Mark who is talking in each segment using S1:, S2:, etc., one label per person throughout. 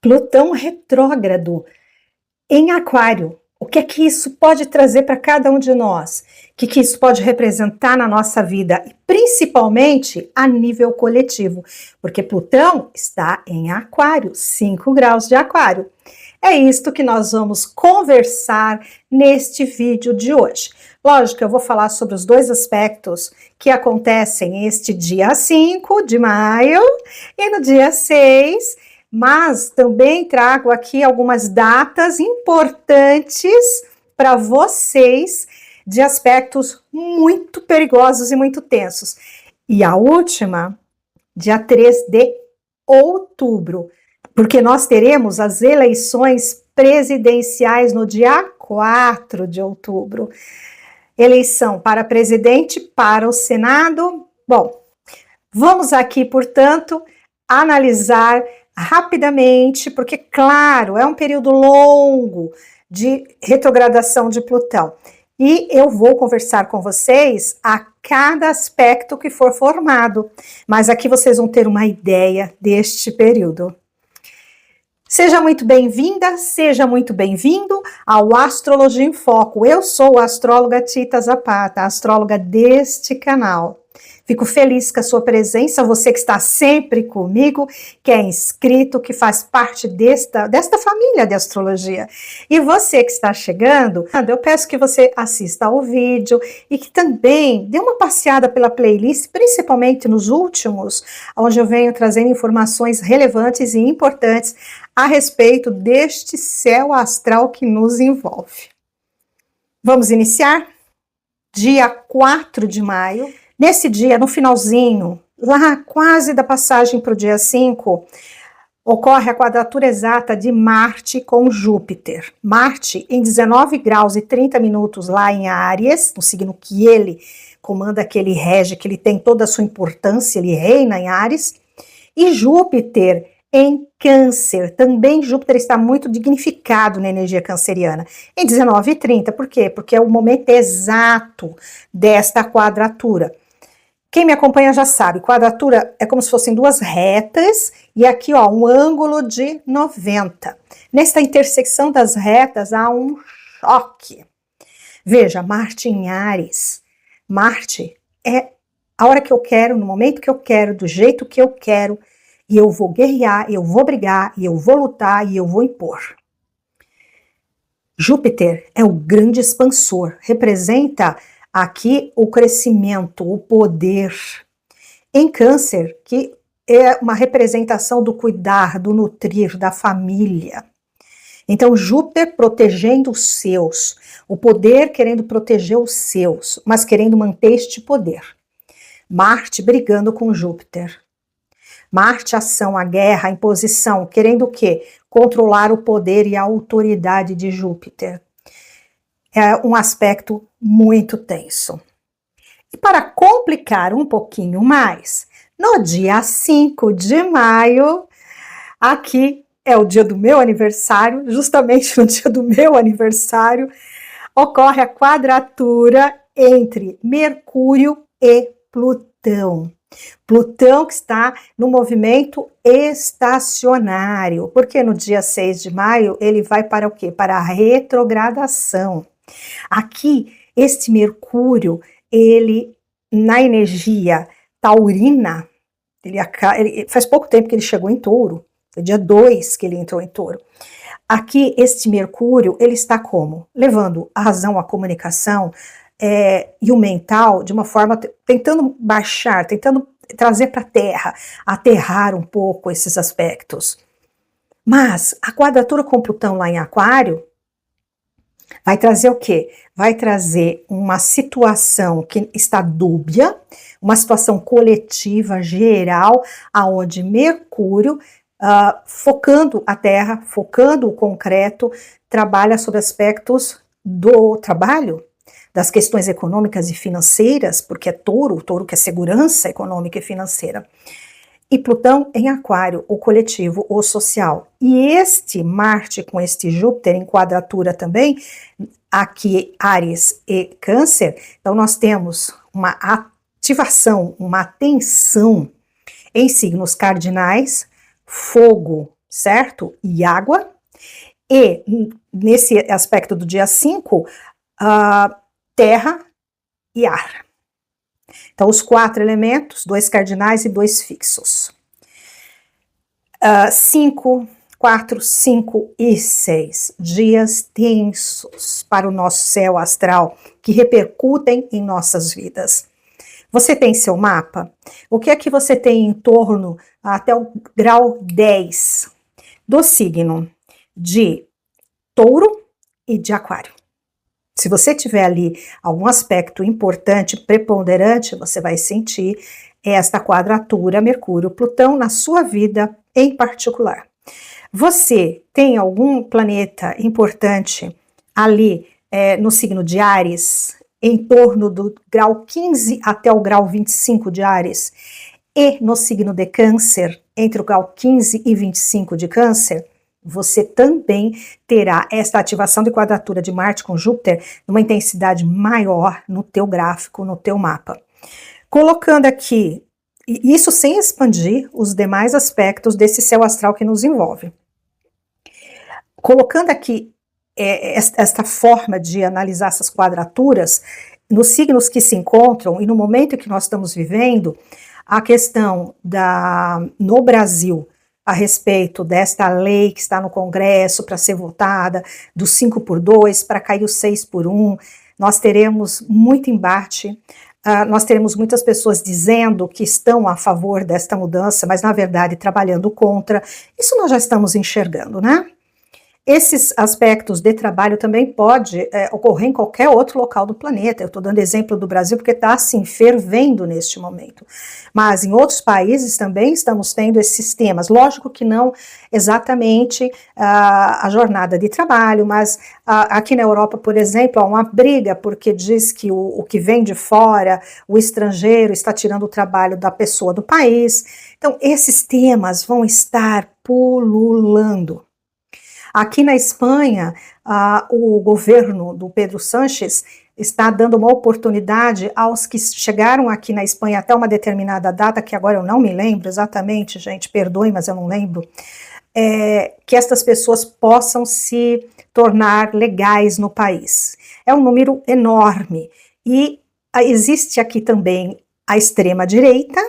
S1: Plutão retrógrado em Aquário. O que é que isso pode trazer para cada um de nós? O que isso pode representar na nossa vida? E principalmente a nível coletivo, porque Plutão está em Aquário, 5 graus de Aquário. É isto que nós vamos conversar neste vídeo de hoje. Lógico, eu vou falar sobre os dois aspectos que acontecem este dia 5 de maio e no dia 6, mas também trago aqui algumas datas importantes para vocês de aspectos muito perigosos e muito tensos. E a última, dia 3 de outubro, porque nós teremos as eleições presidenciais no dia 4 de outubro. Eleição para presidente, para o Senado. Bom, vamos aqui, portanto, analisar rapidamente, porque, claro, é um período longo de retrogradação de Plutão. E eu vou conversar com vocês a cada aspecto que for formado, mas aqui vocês vão ter uma ideia deste período. Seja muito bem-vinda, seja muito bem-vindo ao Astrologia em Foco. Eu sou a astróloga Tita Zapata, a astróloga deste canal. Fico feliz com a sua presença, você que está sempre comigo, que é inscrito, que faz parte desta família de astrologia. E você que está chegando, eu peço que você assista ao vídeo e que também dê uma passeada pela playlist, principalmente nos últimos, onde eu venho trazendo informações relevantes e importantes a respeito deste céu astral que nos envolve. Vamos iniciar? Dia 4 de maio. Nesse dia, no finalzinho, lá quase da passagem para o dia 5, ocorre a quadratura exata de Marte com Júpiter. Marte em 19 graus e 30 minutos lá em Áries, no signo que ele comanda, que ele rege, que ele tem toda a sua importância, ele reina em Áries. E Júpiter em Câncer, também Júpiter está muito dignificado na energia canceriana, em 19 e 30, por quê? Porque é o momento exato desta quadratura. Quem me acompanha já sabe, quadratura é como se fossem duas retas, e aqui ó, um ângulo de 90. Nesta intersecção das retas há um choque. Veja, Marte em Áries. Marte é a hora que eu quero, no momento que eu quero, do jeito que eu quero, e eu vou guerrear, eu vou brigar, e eu vou lutar, e eu vou impor. Júpiter é o grande expansor, representa aqui o crescimento, o poder. Em Câncer, que é uma representação do cuidar, do nutrir, da família. Então, Júpiter protegendo os seus, o poder querendo proteger os seus, mas querendo manter este poder. Marte brigando com Júpiter. Marte, ação, a guerra, a imposição, querendo o quê? Controlar o poder e a autoridade de Júpiter. É um aspecto muito tenso. E para complicar um pouquinho mais, no dia 5 de maio, aqui é o dia do meu aniversário, justamente no dia do meu aniversário, ocorre a quadratura entre Mercúrio e Plutão. Plutão que está no movimento estacionário, porque no dia 6 de maio ele vai para o quê? Para a retrogradação. Aqui, este Mercúrio, ele na energia taurina, ele faz pouco tempo que ele chegou em Touro, é dia 2 que ele entrou em Touro. Aqui, este Mercúrio, ele está como? Levando a razão, a comunicação, e o mental de uma forma, tentando baixar, tentando trazer para a Terra, aterrar um pouco esses aspectos. Mas a quadratura com Plutão lá em Aquário vai trazer o quê? Vai trazer uma situação que está dúbia, uma situação coletiva, geral, aonde Mercúrio, focando a Terra, focando o concreto, trabalha sobre aspectos do trabalho, das questões econômicas e financeiras, porque é Touro que é segurança econômica e financeira. E Plutão em Aquário, o coletivo, o social. E este Marte com este Júpiter em quadratura também, aqui Áries e Câncer, então nós temos uma ativação, uma tensão em signos cardinais, fogo, certo? E água. E nesse aspecto do dia 5, terra e ar. Então, os 4 elementos, 2 cardinais e 2 fixos. 4, 5 e 6 dias tensos para o nosso céu astral, que repercutem em nossas vidas. Você tem seu mapa? O que é que você tem em torno até o grau 10 do signo de Touro e de Aquário? Se você tiver ali algum aspecto importante, preponderante, você vai sentir esta quadratura Mercúrio-Plutão na sua vida em particular. Você tem algum planeta importante ali no signo de Áries, em torno do grau 15 até o grau 25 de Áries, e no signo de Câncer, entre o grau 15 e 25 de Câncer, você também terá esta ativação de quadratura de Marte com Júpiter numa intensidade maior no teu gráfico, no teu mapa. Colocando aqui, isso sem expandir os demais aspectos desse céu astral que nos envolve. Colocando aqui esta forma de analisar essas quadraturas, nos signos que se encontram e no momento em que nós estamos vivendo, a questão no Brasil, a respeito desta lei que está no Congresso para ser votada, do 5x2 para cair o 6x1, nós teremos muito embate, nós teremos muitas pessoas dizendo que estão a favor desta mudança, mas na verdade trabalhando contra. Isso nós já estamos enxergando, né? Esses aspectos de trabalho também pode ocorrer em qualquer outro local do planeta. Eu estou dando exemplo do Brasil porque está assim fervendo neste momento. Mas em outros países também estamos tendo esses temas. Lógico que não exatamente a jornada de trabalho, mas aqui na Europa, por exemplo, há uma briga porque diz que o que vem de fora, o estrangeiro, está tirando o trabalho da pessoa do país. Então, esses temas vão estar pululando. Aqui na Espanha, o governo do Pedro Sánchez está dando uma oportunidade aos que chegaram aqui na Espanha até uma determinada data, que agora eu não me lembro exatamente, gente, perdoe, mas eu não lembro, que estas pessoas possam se tornar legais no país. É um número enorme. E existe aqui também a extrema-direita,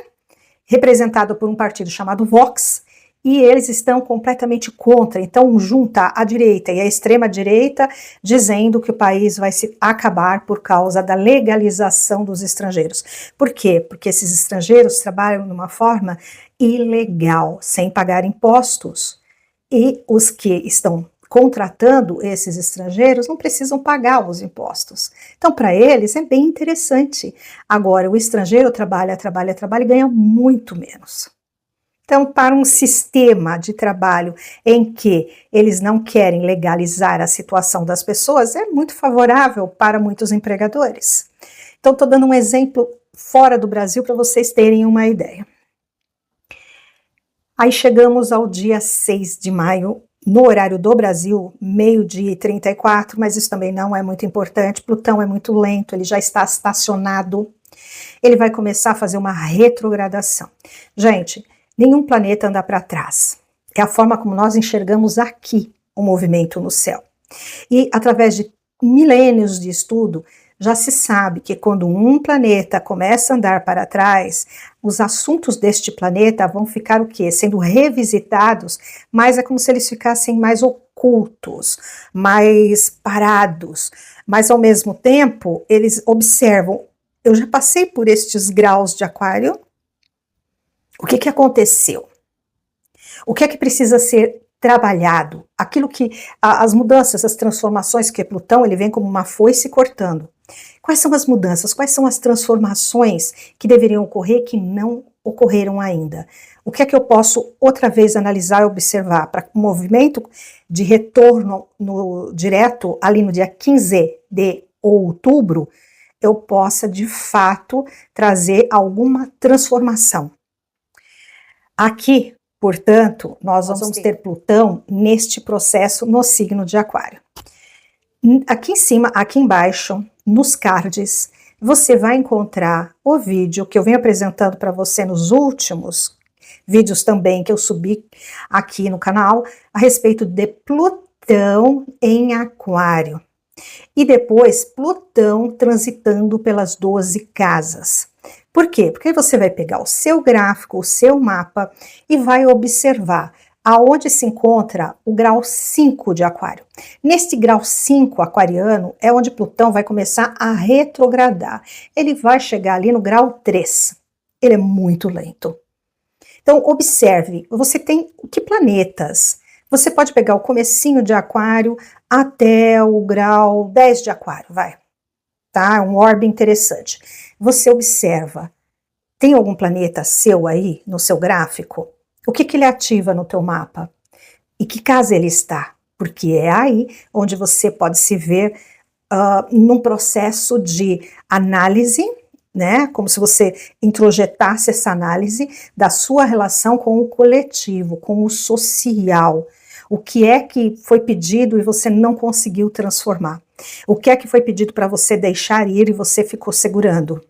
S1: representada por um partido chamado Vox, e eles estão completamente contra. Então, junta a direita e a extrema-direita dizendo que o país vai se acabar por causa da legalização dos estrangeiros. Por quê? Porque esses estrangeiros trabalham de uma forma ilegal, sem pagar impostos. E os que estão contratando esses estrangeiros não precisam pagar os impostos. Então, para eles é bem interessante. Agora, o estrangeiro trabalha e ganha muito menos. Então, para um sistema de trabalho em que eles não querem legalizar a situação das pessoas, é muito favorável para muitos empregadores. Então, estou dando um exemplo fora do Brasil para vocês terem uma ideia. Aí chegamos ao dia 6 de maio, no horário do Brasil, 12h34, mas isso também não é muito importante. Plutão é muito lento, ele já está estacionado. Ele vai começar a fazer uma retrogradação. Gente, nenhum planeta anda para trás. É a forma como nós enxergamos aqui o movimento no céu. E através de milênios de estudo, já se sabe que quando um planeta começa a andar para trás, os assuntos deste planeta vão ficar o quê? Sendo revisitados, mas é como se eles ficassem mais ocultos, mais parados. Mas ao mesmo tempo, eles observam, eu já passei por estes graus de Aquário. O que aconteceu? O que é que precisa ser trabalhado? Aquilo que, as mudanças, as transformações, que Plutão, ele vem como uma foice cortando. Quais são as mudanças? Quais são as transformações que deveriam ocorrer que não ocorreram ainda? O que é que eu posso outra vez analisar e observar para o movimento de retorno direto ali no dia 15 de outubro, eu possa de fato trazer alguma transformação? Aqui, portanto, nós vamos ter Plutão neste processo no signo de Aquário. Aqui em cima, aqui embaixo, nos cards, você vai encontrar o vídeo que eu venho apresentando para você nos últimos vídeos também que eu subi aqui no canal a respeito de Plutão em Aquário. E depois Plutão transitando pelas 12 casas. Por quê? Porque você vai pegar o seu gráfico, o seu mapa e vai observar aonde se encontra o grau 5 de Aquário. Neste grau 5 aquariano é onde Plutão vai começar a retrogradar. Ele vai chegar ali no grau 3. Ele é muito lento. Então, observe, você tem que planetas? Você pode pegar o comecinho de Aquário até o grau 10 de Aquário, vai. Tá? Um orbe interessante. Você observa, tem algum planeta seu aí no seu gráfico? O que ele ativa no teu mapa? E que casa ele está? Porque é aí onde você pode se ver num processo de análise, né? Como se você introjetasse essa análise da sua relação com o coletivo, com o social. O que é que foi pedido e você não conseguiu transformar? O que é que foi pedido para você deixar ir e você ficou segurando?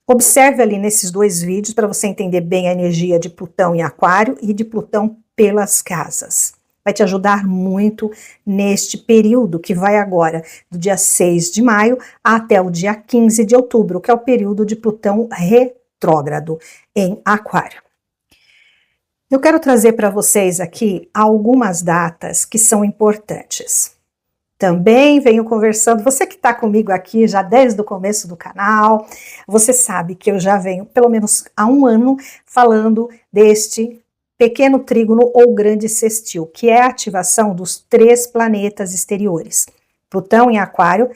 S1: Observe ali nesses 2 vídeos para você entender bem a energia de Plutão em Aquário e de Plutão pelas casas. Vai te ajudar muito neste período que vai agora, do dia 6 de maio até o dia 15 de outubro, que é o período de Plutão retrógrado em Aquário. Eu quero trazer para vocês aqui algumas datas que são importantes. Também venho conversando, você que está comigo aqui já desde o começo do canal, você sabe que eu já venho pelo menos há 1 ano falando deste pequeno trígono ou grande sextil, que é a ativação dos 3 planetas exteriores. Plutão em Aquário,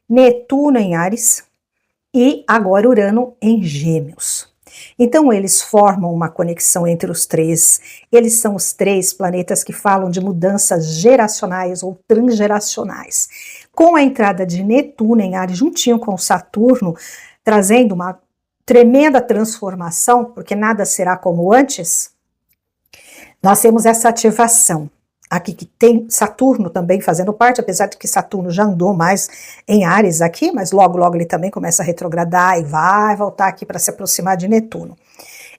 S1: Netuno em Áries e agora Urano em Gêmeos. Então eles formam uma conexão entre os 3, eles são os 3 planetas que falam de mudanças geracionais ou transgeracionais. Com a entrada de Netuno em Áries juntinho com Saturno, trazendo uma tremenda transformação, porque nada será como antes, nós temos essa ativação. Aqui que tem Saturno também fazendo parte, apesar de que Saturno já andou mais em Áries aqui, mas logo, logo ele também começa a retrogradar e vai voltar aqui para se aproximar de Netuno.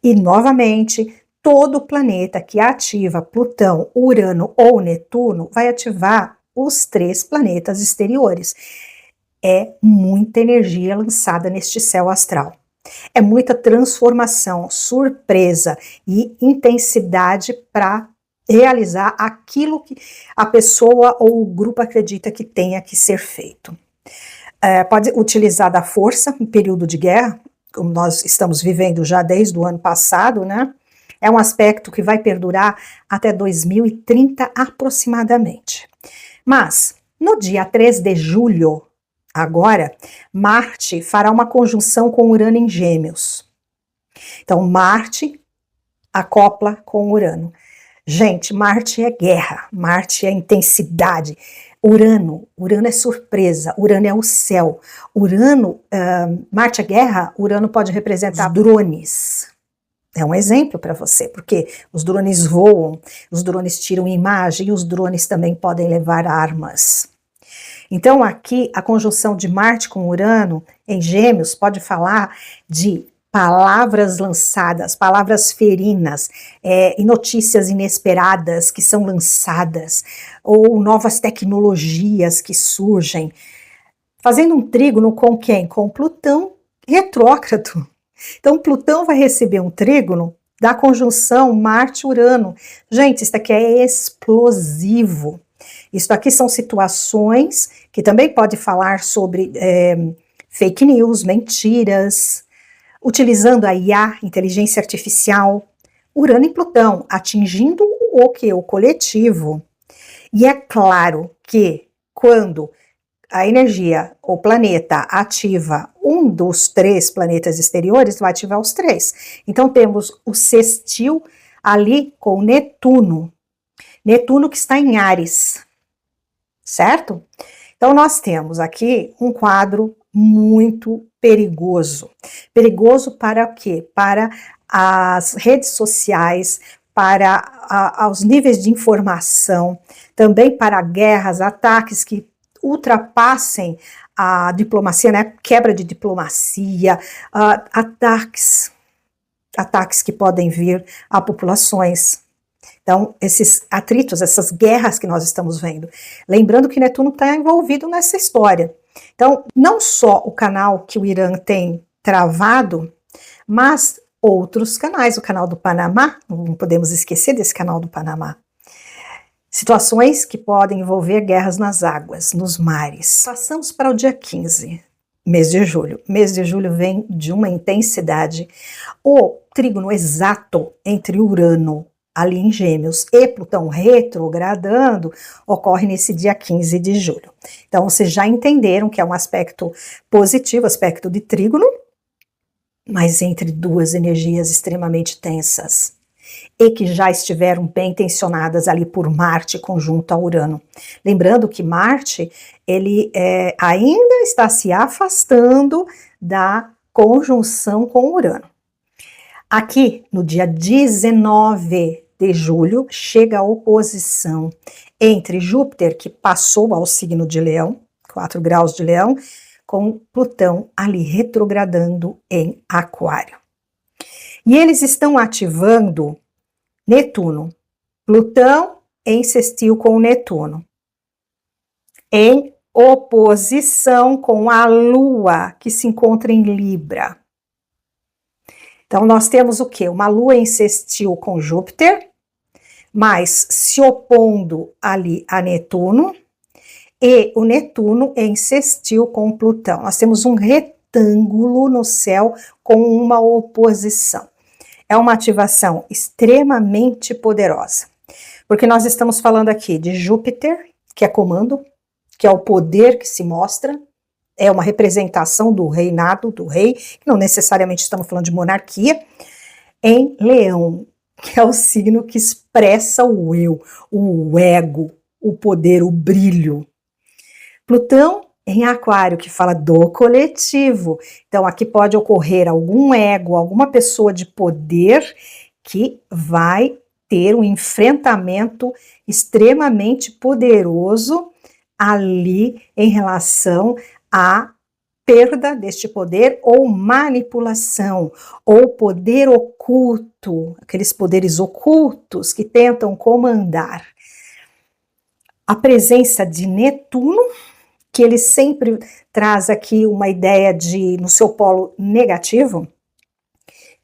S1: E, novamente, todo planeta que ativa Plutão, Urano ou Netuno vai ativar os 3 planetas exteriores. É muita energia lançada neste céu astral. É muita transformação, surpresa e intensidade para realizar aquilo que a pessoa ou o grupo acredita que tenha que ser feito. Pode utilizar da força em período de guerra, como nós estamos vivendo já desde o ano passado, né? É um aspecto que vai perdurar até 2030 aproximadamente. Mas, no dia 3 de julho, agora, Marte fará uma conjunção com Urano em Gêmeos. Então, Marte acopla com Urano. Gente, Marte é guerra, Marte é intensidade. Urano é surpresa, Urano é o céu. Marte é guerra, Urano pode representar drones. É um exemplo para você, porque os drones voam, os drones tiram imagem e os drones também podem levar armas. Então aqui a conjunção de Marte com Urano em Gêmeos pode falar de palavras lançadas, palavras ferinas, e notícias inesperadas que são lançadas, ou novas tecnologias que surgem, fazendo um trígono com quem? Com Plutão retrógrado. Então Plutão vai receber um trígono da conjunção Marte-Urano. Gente, isso aqui é explosivo. Isso aqui são situações que também pode falar sobre fake news, mentiras, utilizando a IA, inteligência artificial, Urano e Plutão, atingindo o que? O coletivo. E é claro que quando a energia, o planeta, ativa um dos 3 planetas exteriores, vai ativar os 3. Então temos o sextil ali com Netuno. Netuno que está em Áries, certo? Então nós temos aqui um quadro muito perigoso. Perigoso para o quê? Para as redes sociais, para os níveis de informação, também para guerras, ataques que ultrapassem a diplomacia, né? Quebra de diplomacia, ataques. ataques que podem vir a populações. Então, esses atritos, essas guerras que nós estamos vendo. Lembrando que Netuno está envolvido nessa história. Então, não só o canal que o Irã tem travado, mas outros canais, o canal do Panamá, não podemos esquecer desse canal do Panamá. Situações que podem envolver guerras nas águas, nos mares. Passamos para o dia 15, mês de julho. Mês de julho vem de uma intensidade. O trígono exato entre Urano, ali em Gêmeos, e Plutão retrogradando, ocorre nesse dia 15 de julho. Então, vocês já entenderam que é um aspecto positivo, aspecto de trígono, mas entre duas energias extremamente tensas, e que já estiveram bem tensionadas ali por Marte conjunto a Urano. Lembrando que Marte, ele ainda está se afastando da conjunção com Urano. Aqui, no dia 19 de julho, chega a oposição entre Júpiter, que passou ao signo de Leão, 4 graus de Leão, com Plutão ali retrogradando em Aquário. E eles estão ativando Netuno, Plutão em sextil com Netuno, em oposição com a Lua, que se encontra em Libra. Então, nós temos o quê? Uma Lua em sextil com Júpiter, mas se opondo ali a Netuno, e o Netuno em sextil com Plutão. Nós temos um retângulo no céu com uma oposição. É uma ativação extremamente poderosa, porque nós estamos falando aqui de Júpiter, que é comando, que é o poder que se mostra, é uma representação do reinado, do rei, que não necessariamente estamos falando de monarquia, em Leão, que é o signo que expressa o eu, o ego, o poder, o brilho. Plutão em Aquário, que fala do coletivo. Então, aqui pode ocorrer algum ego, alguma pessoa de poder que vai ter um enfrentamento extremamente poderoso ali em relação à perda deste poder ou manipulação, ou poder oculto, aqueles poderes ocultos que tentam comandar. A presença de Netuno, que ele sempre traz aqui uma ideia de, no seu polo negativo,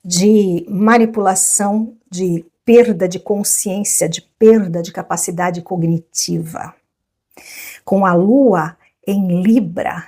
S1: de manipulação, de perda de consciência, de perda de capacidade cognitiva. Com a Lua em Libra.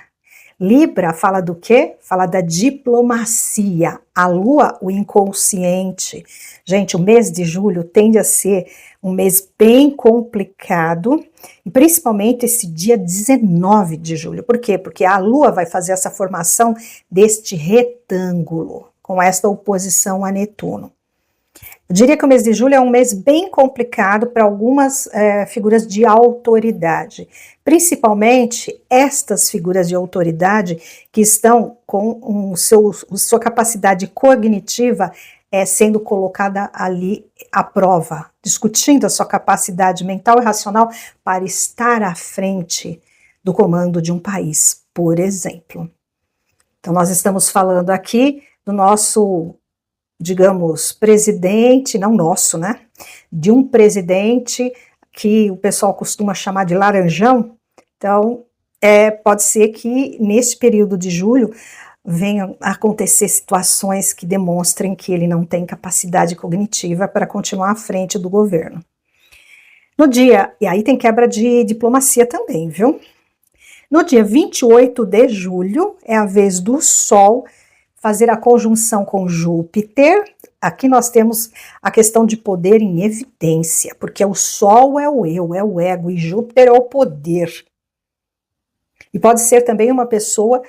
S1: Libra fala do quê? Fala da diplomacia. A Lua, o inconsciente. Gente, o mês de julho tende a ser um mês bem complicado, e principalmente esse dia 19 de julho. Por quê? Porque a Lua vai fazer essa formação deste retângulo, com esta oposição a Netuno. Eu diria que o mês de julho é um mês bem complicado para algumas figuras de autoridade, principalmente estas figuras de autoridade que estão com sua capacidade cognitiva sendo colocada ali à prova, discutindo a sua capacidade mental e racional para estar à frente do comando de um país, por exemplo. Então, nós estamos falando aqui do nosso, digamos, presidente, não nosso, né? De um presidente que o pessoal costuma chamar de laranjão. Então, pode ser que nesse período de julho venham a acontecer situações que demonstrem que ele não tem capacidade cognitiva para continuar à frente do governo. No dia, e aí tem quebra de diplomacia também, viu? No dia 28 de julho, é a vez do Sol fazer a conjunção com Júpiter. Aqui nós temos a questão de poder em evidência, porque o Sol é o eu, é o ego, e Júpiter é o poder. E pode ser também uma pessoa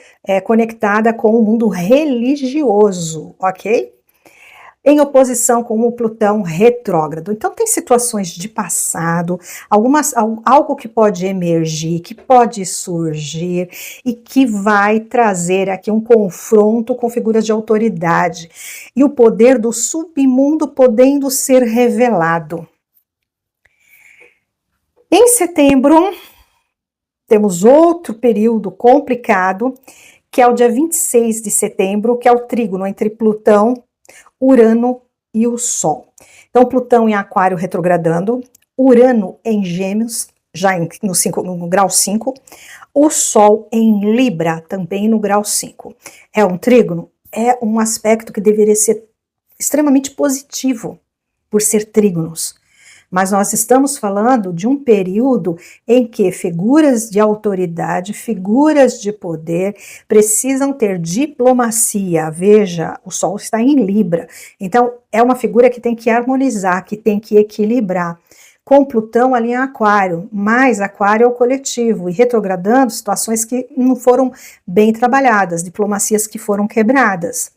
S1: conectada com o mundo religioso, ok? Em oposição com o Plutão retrógrado. Então tem situações de passado, algo que pode emergir, que pode surgir e que vai trazer aqui um confronto com figuras de autoridade e o poder do submundo podendo ser revelado. Em setembro, temos outro período complicado, que é o dia 26 de setembro, que é o trígono entre Plutão Urano e o Sol. Então, Plutão em Aquário retrogradando, Urano em Gêmeos, já no grau 5, o Sol em Libra, também no grau 5. É um trígono? É um aspecto que deveria ser extremamente positivo, por ser trígonos. Mas nós estamos falando de um período em que figuras de autoridade, figuras de poder, precisam ter diplomacia. Veja, o Sol está em Libra. Então, é uma figura que tem que harmonizar, que tem que equilibrar. Com Plutão ali em Aquário, mas Aquário é o coletivo, e retrogradando situações que não foram bem trabalhadas, diplomacias que foram quebradas.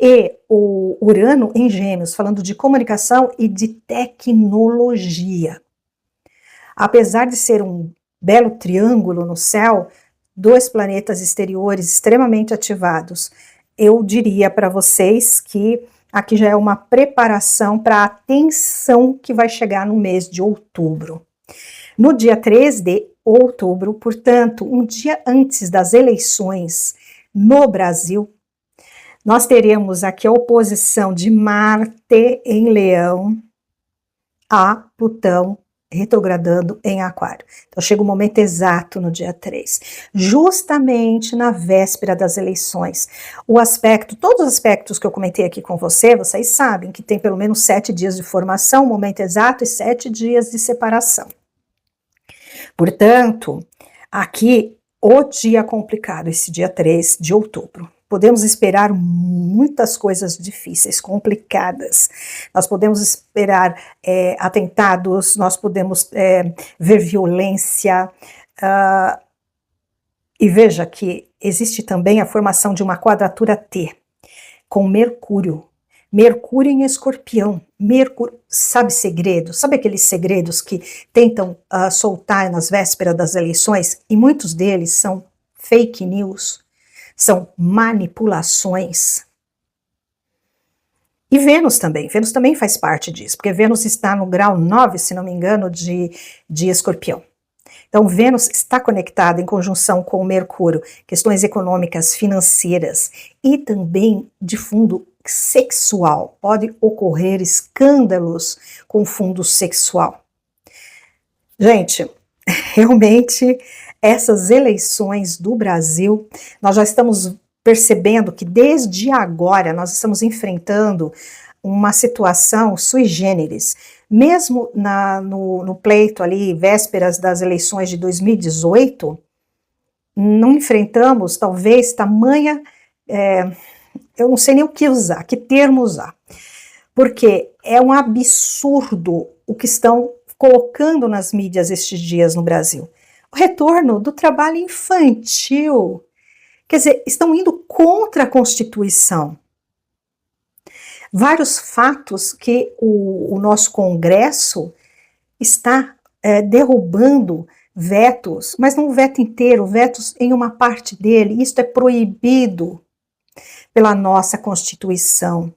S1: E o Urano em Gêmeos, falando de comunicação e de tecnologia. Apesar de ser um belo triângulo no céu, dois planetas exteriores extremamente ativados, eu diria para vocês que aqui já é uma preparação para a tensão que vai chegar no mês de outubro. No dia 3 de outubro, portanto, um dia antes das eleições no Brasil, nós teremos aqui a oposição de Marte em Leão a Plutão retrogradando em Aquário. Então chega o momento exato no dia 3, justamente na véspera das eleições. Todos os aspectos que eu comentei aqui com vocês sabem que tem pelo menos 7 dias de formação, momento exato, e 7 dias de separação. Portanto, aqui o dia complicado, esse dia 3 de outubro. Podemos esperar muitas coisas difíceis, complicadas. Nós podemos esperar atentados, nós podemos ver violência. E veja que existe também a formação de uma quadratura T com Mercúrio. Mercúrio em Escorpião. Mercúrio, sabe segredos? Sabe aqueles segredos que tentam soltar nas vésperas das eleições? E muitos deles são fake news. São manipulações. E Vênus também faz parte disso, porque Vênus está no grau 9, se não me engano, de Escorpião. Então, Vênus está conectada em conjunção com Mercúrio, questões econômicas, financeiras e também de fundo sexual. Pode ocorrer escândalos com fundo sexual. Gente, realmente essas eleições do Brasil, nós já estamos percebendo que desde agora nós estamos enfrentando uma situação sui generis. Mesmo no pleito ali, vésperas das eleições de 2018, não enfrentamos talvez tamanha, eu não sei nem o que usar, que termo usar, porque é um absurdo o que estão colocando nas mídias estes dias no Brasil. O retorno do trabalho infantil. Quer dizer, estão indo contra a Constituição. Vários fatos que o nosso Congresso está derrubando vetos, mas não o veto inteiro, vetos em uma parte dele. Isso é proibido pela nossa Constituição.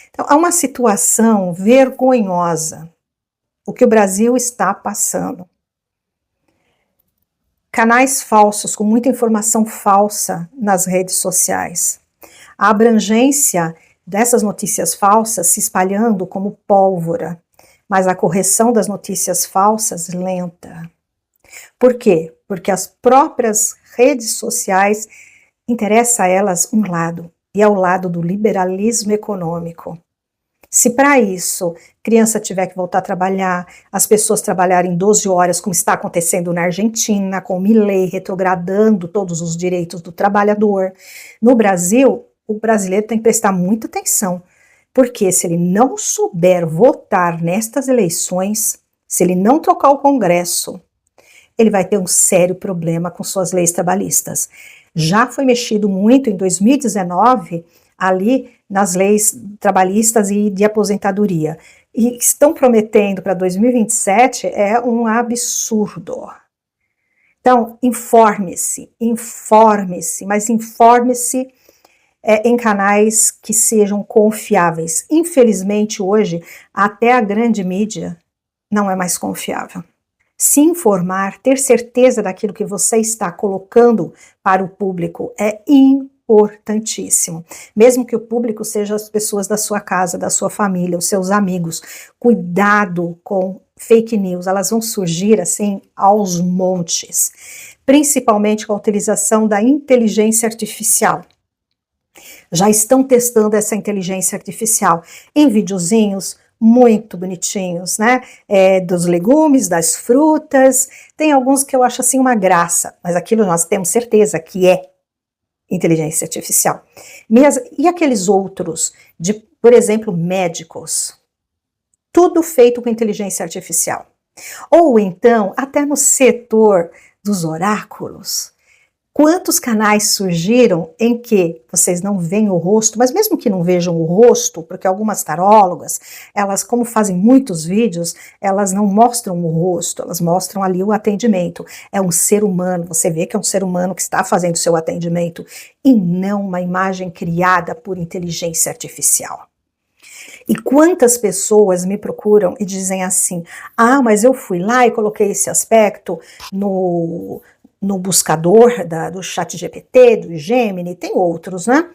S1: Então, há uma situação vergonhosa, o que o Brasil está passando. Canais falsos, com muita informação falsa nas redes sociais. A abrangência dessas notícias falsas se espalhando como pólvora, mas a correção das notícias falsas lenta. Por quê? Porque as próprias redes sociais interessa a elas um lado, e é o lado do liberalismo econômico. Se para isso criança tiver que voltar a trabalhar, as pessoas trabalharem 12 horas, como está acontecendo na Argentina, com o Milei retrogradando todos os direitos do trabalhador, no Brasil, o brasileiro tem que prestar muita atenção, porque se ele não souber votar nestas eleições, se ele não trocar o Congresso, ele vai ter um sério problema com suas leis trabalhistas. Já foi mexido muito em 2019, ali nas leis trabalhistas e de aposentadoria. E estão prometendo para 2027 é um absurdo. Então, informe-se, mas informe-se em canais que sejam confiáveis. Infelizmente, hoje, até a grande mídia não é mais confiável. Se informar, ter certeza daquilo que você está colocando para o público é importante. importantíssimo. Mesmo que o público seja as pessoas da sua casa, da sua família, os seus amigos, cuidado com fake news, elas vão surgir assim aos montes, principalmente com a utilização da inteligência artificial. Já estão testando essa inteligência artificial em videozinhos muito bonitinhos, né? Dos legumes, das frutas, tem alguns que eu acho assim uma graça, mas aquilo nós temos certeza que é inteligência artificial. E aqueles outros, de, por exemplo, médicos, tudo feito com inteligência artificial. Ou então, até no setor dos oráculos, quantos canais surgiram em que vocês não veem o rosto, mas mesmo que não vejam o rosto, porque algumas tarólogas, elas, como fazem muitos vídeos, elas não mostram o rosto, elas mostram ali o atendimento. É um ser humano, você vê que é um ser humano que está fazendo o seu atendimento, e não uma imagem criada por inteligência artificial. E quantas pessoas me procuram e dizem assim, ah, mas eu fui lá e coloquei esse aspecto no buscador do ChatGPT, do Gemini, tem outros, né?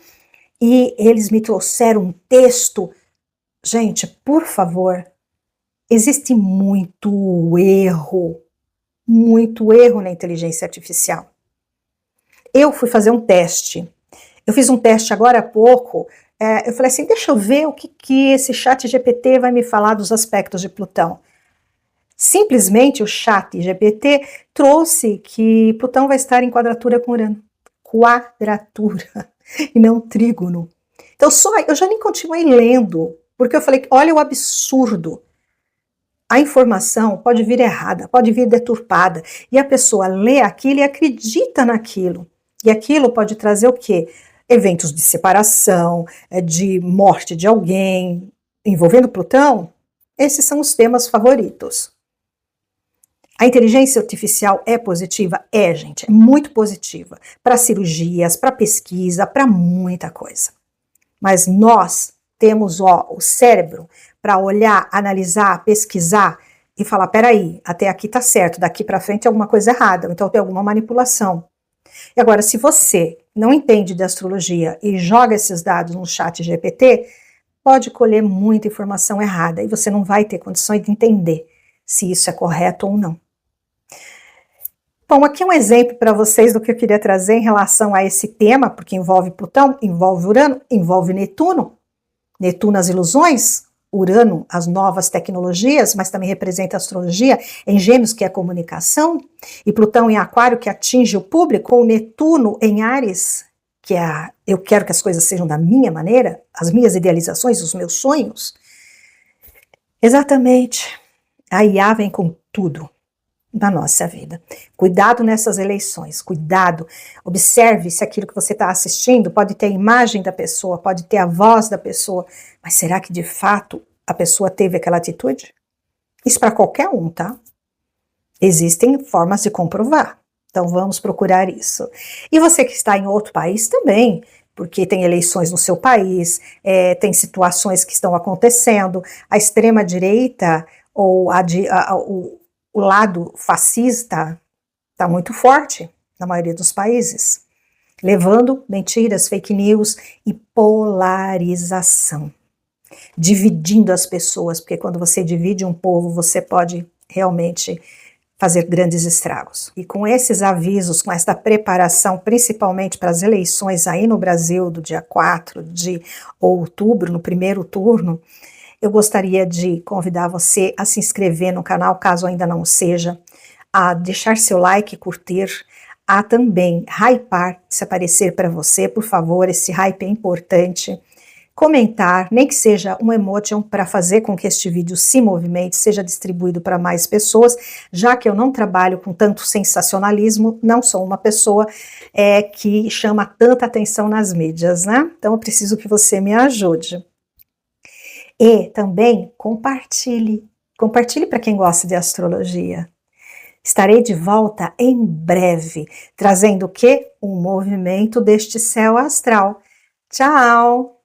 S1: E eles me trouxeram um texto. Gente, por favor, existe muito erro na inteligência artificial. Eu fui fazer um teste. Eu fiz um teste agora há pouco. Eu falei assim, deixa eu ver o que esse ChatGPT vai me falar dos aspectos de Plutão. Simplesmente o ChatGPT trouxe que Plutão vai estar em quadratura com Urano. Quadratura, e não trígono. Então eu já nem continuei lendo, porque eu falei, olha o absurdo. A informação pode vir errada, pode vir deturpada, e a pessoa lê aquilo e acredita naquilo. E aquilo pode trazer o quê? Eventos de separação, de morte de alguém, envolvendo Plutão. Esses são os temas favoritos. A inteligência artificial é positiva? É, gente, é muito positiva. Para cirurgias, para pesquisa, para muita coisa. Mas nós temos o cérebro para olhar, analisar, pesquisar e falar, peraí, até aqui tá certo, daqui para frente é alguma coisa errada, então tem alguma manipulação. E agora, se você não entende de astrologia e joga esses dados no ChatGPT, pode colher muita informação errada e você não vai ter condições de entender se isso é correto ou não. Bom, aqui um exemplo para vocês do que eu queria trazer em relação a esse tema, porque envolve Plutão, envolve Urano, envolve Netuno. Netuno as ilusões, Urano as novas tecnologias, mas também representa a astrologia, em Gêmeos que é a comunicação, e Plutão em Aquário que atinge o público, ou Netuno em Áries, que é eu quero que as coisas sejam da minha maneira, as minhas idealizações, os meus sonhos. Exatamente, a IA vem com tudo da nossa vida. Cuidado nessas eleições, cuidado, observe se aquilo que você está assistindo pode ter a imagem da pessoa, pode ter a voz da pessoa, mas será que de fato a pessoa teve aquela atitude? Isso para qualquer um, tá? Existem formas de comprovar, então vamos procurar isso. E você que está em outro país também, porque tem eleições no seu país, tem situações que estão acontecendo, a extrema-direita ou o lado fascista está muito forte na maioria dos países, levando mentiras, fake news e polarização, dividindo as pessoas, porque quando você divide um povo, você pode realmente fazer grandes estragos. E com esses avisos, com esta preparação, principalmente para as eleições aí no Brasil, do dia 4 de outubro, no primeiro turno, eu gostaria de convidar você a se inscrever no canal, caso ainda não seja, a deixar seu like, curtir, a também hypar, se aparecer para você, por favor, esse hype é importante, comentar, nem que seja um emoji para fazer com que este vídeo se movimente, seja distribuído para mais pessoas, já que eu não trabalho com tanto sensacionalismo, não sou uma pessoa que chama tanta atenção nas mídias, né? Então eu preciso que você me ajude. E também compartilhe para quem gosta de astrologia. Estarei de volta em breve, trazendo o quê? Um movimento deste céu astral. Tchau!